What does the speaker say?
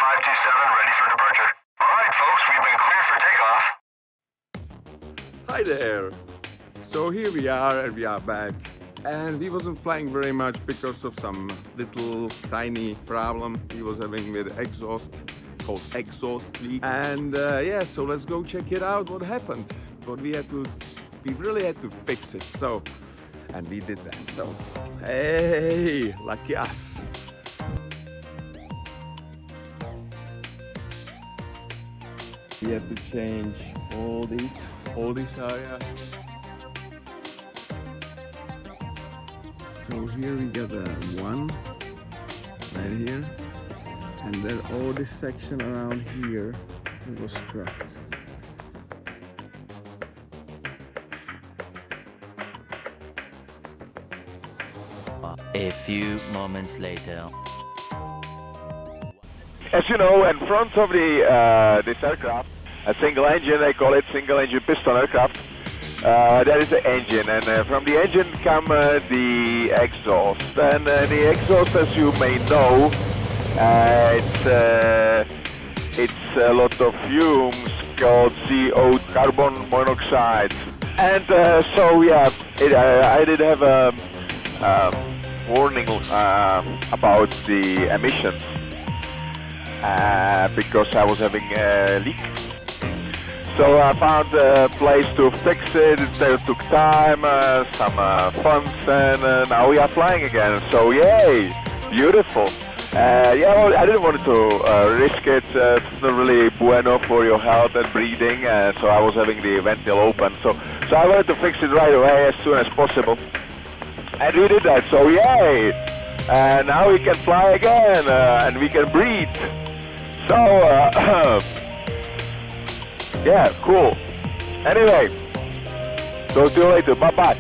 527, ready for departure. All right, folks, we've been cleared for takeoff. Hi there! So here we are and we are back, and we wasn't flying very much because of some little tiny problem he was having with exhaust called exhaust leak. And yeah, so let's go check it out what happened. But we really had to fix it, so, and we did that. So hey, lucky us. We have to change all this area. So here we got one right here, and then all this section around here it was scrapped. A few moments later. As you know, in front of this aircraft, a single engine, they call it single engine piston aircraft. That is the engine, and from the engine come the exhaust. And the exhaust, as you may know, it's a lot of fumes called CO, carbon monoxide. And so yeah, I did have a warning about the emissions because I was having a leak. So I found a place to fix it. It took time, some funds, and now we are flying again. So yay, beautiful. Yeah, well, I didn't want to risk it. It's not really bueno for your health and breathing. So I was having the ventil open. So I wanted to fix it right away as soon as possible. And we did that. So yay! And now we can fly again, and we can breathe. So. Yeah, cool. Anyway, talk to you later. Bye-bye.